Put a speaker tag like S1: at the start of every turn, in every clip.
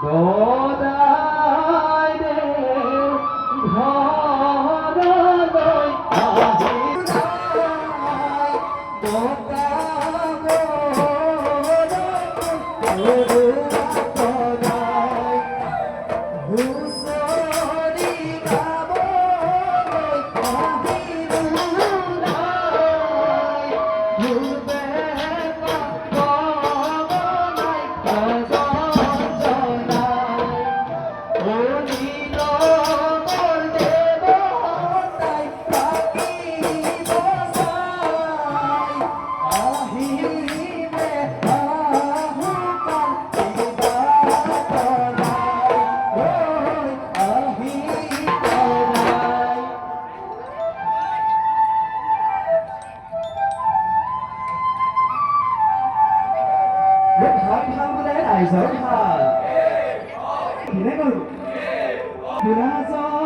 S1: গদাই রে ঘরলৈ আহি đại sở thờ thì đấy con từ ra rồi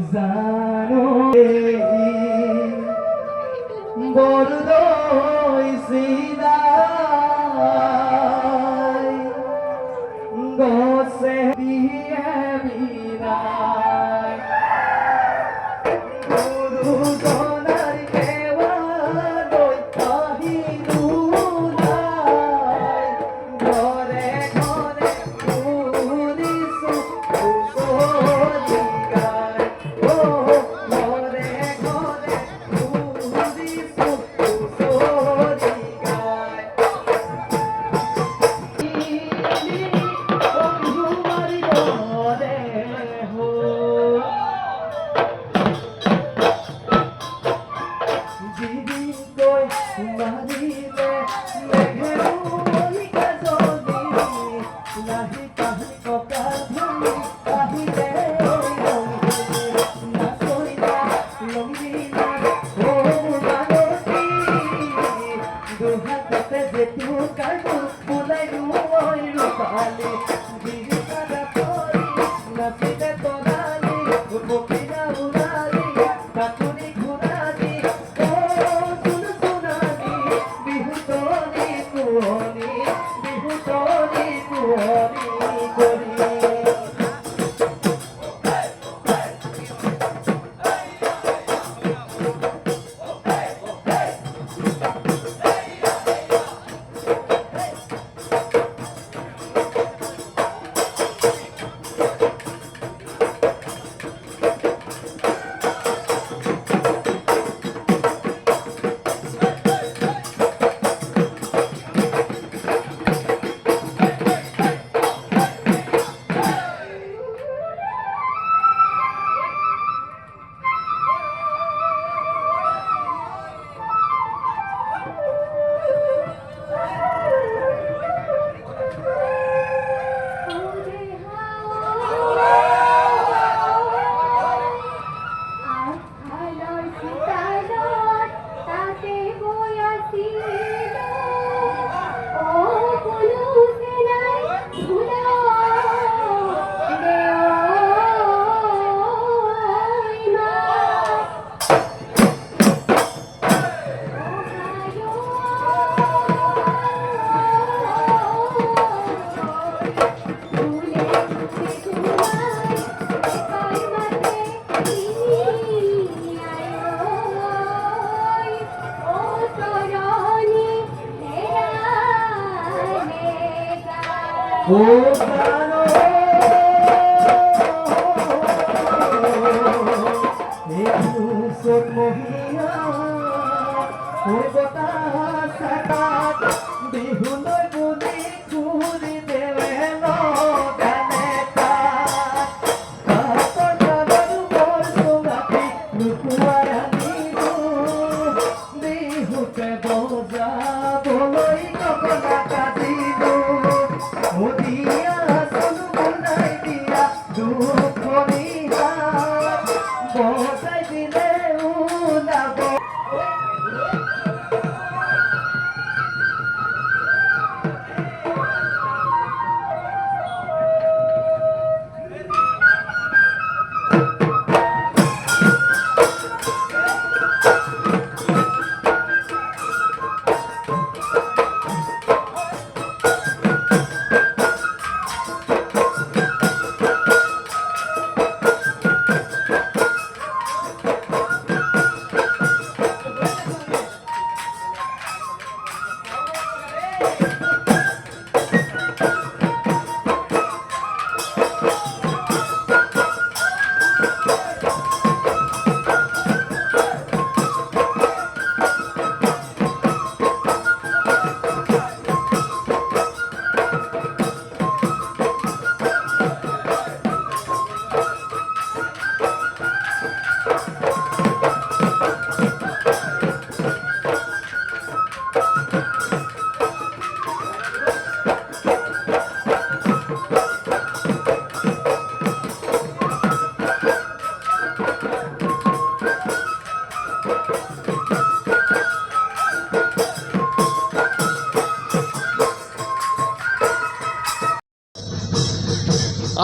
S1: জানো বড়ই সিদাই গছে দিয়ে বিদায়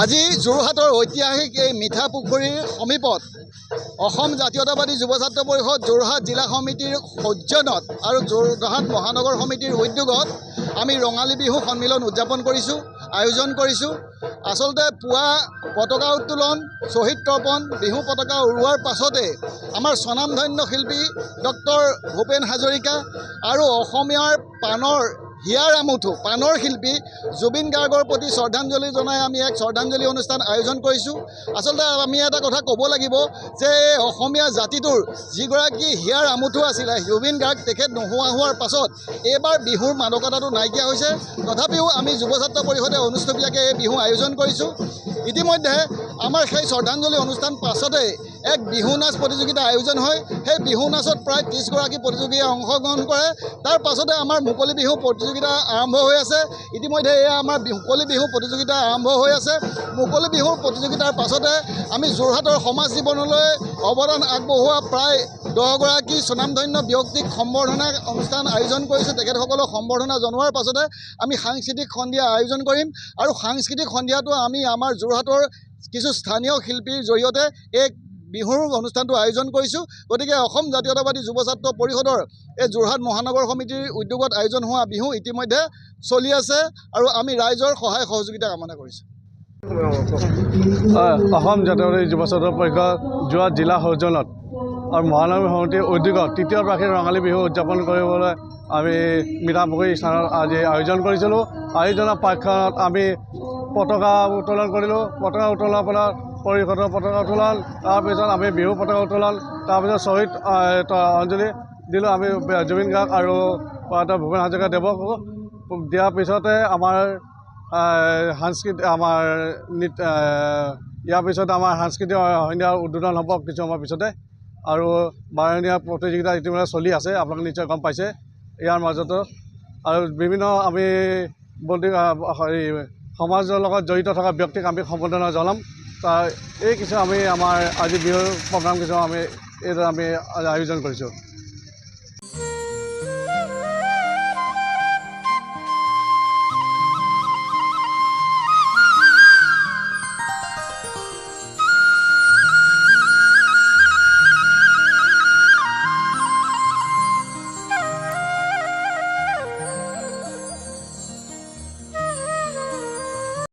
S2: আজি যোৰহাটৰ ঐতিহাসিক এই মিঠা পুখুৰীৰ সমীপত অসম জাতীয়তাবাদী যুৱ ছাত্ৰ পৰিষদ যোৰহাট জিলা সমিতিৰ সৌজন্যত আৰু যোৰহাট মহানগৰ সমিতিৰ উদ্যোগত আমি ৰঙালী বিহু সন্মিলন উদযাপন কৰিছোঁ, আয়োজন কৰিছোঁ। আচলতে পুৱা পতাকা উত্তোলন, শ্বহীদ তৰ্পণ, বিহু পতাকা উৰুৱাৰ পাছতে আমাৰ স্বনামধন্য শিল্পী ডক্টৰ ভূপেন হাজৰিকা আৰু অসমীয়াৰ পাণৰ হিয়াৰ আমুঠু পাণৰ শিল্পী জুবিন গাৰ্গৰ প্ৰতি শ্ৰদ্ধাঞ্জলি জনাই আমি এক শ্ৰদ্ধাঞ্জলি অনুষ্ঠান আয়োজন কৰিছোঁ। আচলতে আমি এটা কথা ক'ব লাগিব যে অসমীয়া জাতিটোৰ যিগৰাকী হিয়াৰ আমুঠু আছিলে জুবিন গাৰ্গ, তেখেত নোহোৱা হোৱাৰ পাছত এইবাৰ বিহুৰ মাদকতাটো নাইকিয়া হৈছে। তথাপিও আমি যুৱ ছাত্ৰ পৰিষদে অনুষ্ঠীয়াকৈ এই বিহু আয়োজন কৰিছোঁ। ইতিমধ্যে আমাৰ সেই শ্ৰদ্ধাঞ্জলি অনুষ্ঠান পাছতে এক বিহু নাচ প্ৰতিযোগিতা আয়োজন হয়। সেই বিহু নাচত প্ৰায় 30গৰাকী প্ৰতিযোগীয়ে অংশগ্ৰহণ কৰে। তাৰ পাছতে আমাৰ মুকলি বিহু প্ৰতিযোগিতা আৰম্ভ হৈ আছে। ইতিমধ্যে এয়া আমাৰ মুকলি বিহু প্ৰতিযোগিতা আৰম্ভ হৈ আছে। মুকলি বিহুৰ প্ৰতিযোগিতাৰ পাছতে আমি যোৰহাটৰ সমাজ জীৱনলৈ অৱদান আগবঢ়োৱা প্ৰায় 10গৰাকী স্বনামধন্য ব্যক্তিক সম্বৰ্ধনা অনুষ্ঠান আয়োজন কৰিছোঁ। তেখেতসকলক সম্বৰ্ধনা জনোৱাৰ পাছতে আমি সাংস্কৃতিক সন্ধিয়া আয়োজন কৰিম আৰু সাংস্কৃতিক সন্ধিয়াটো আমি আমাৰ যোৰহাটৰ কিছু স্থানীয় শিল্পীৰ জৰিয়তে এই বিহুৰ অনুষ্ঠানটো আয়োজন কৰিছোঁ। গতিকে অসম জাতীয়তাবাদী যুৱ ছাত্ৰ পৰিষদৰ এই যোৰহাট মহানগৰ সমিতিৰ উদ্যোগত আয়োজন হোৱা বিহু ইতিমধ্যে চলি আছে আৰু আমি ৰাইজৰ সহায় সহযোগিতা কামনা কৰিছোঁ।
S3: অসম জাতীয়তাবাদী যুৱ ছাত্ৰ পৰিষদ যোৰহাট জিলা সৌজন্যত আৰু মহানগৰ সমিতিৰ উদ্যোগত তৃতীয় বাৰ্ষিক ৰঙালী বিহু উদযাপন কৰিবলৈ আমি মিঠা পুখুৰী স্থানত আজি আয়োজন কৰিছিলোঁ। আয়োজনৰ পাঠখনত আমি পতাকা উত্তোলন কৰিলোঁ। পতাকা উত্তোলনৰ ফলত পৰিষদৰ পতাকা উত্তোলন, তাৰপিছত আমি বিহু পতাকা উত্তোলন, তাৰপিছত শ্বহীদ অঞ্জলি দিলোঁ আমি জুবিন গাৰ্গ আৰু ভূপেন হাজৰিকা দেৱক দিয়াৰ পিছতে আমাৰ ইয়াৰ পিছতে আমাৰ সাংস্কৃতিক সন্ধিয়াৰ উদ্বোধন হ'ব কিছু সময়ৰ পিছতে। আৰু বাৰণীয়া প্ৰতিযোগিতা ইতিমধ্যে চলি আছে, আপোনালোকে নিশ্চয় গম পাইছে। ইয়াৰ মাজতো আৰু বিভিন্ন আমি সমাজৰ লগত জড়িত থকা ব্যক্তিক আমি সম্বৰ্ধনা জনাম। এই কিছু আমি আমাৰ আজি বিহুৰ প্ৰগ্ৰাম কিছু আমি আয়োজন কৰিছোঁ।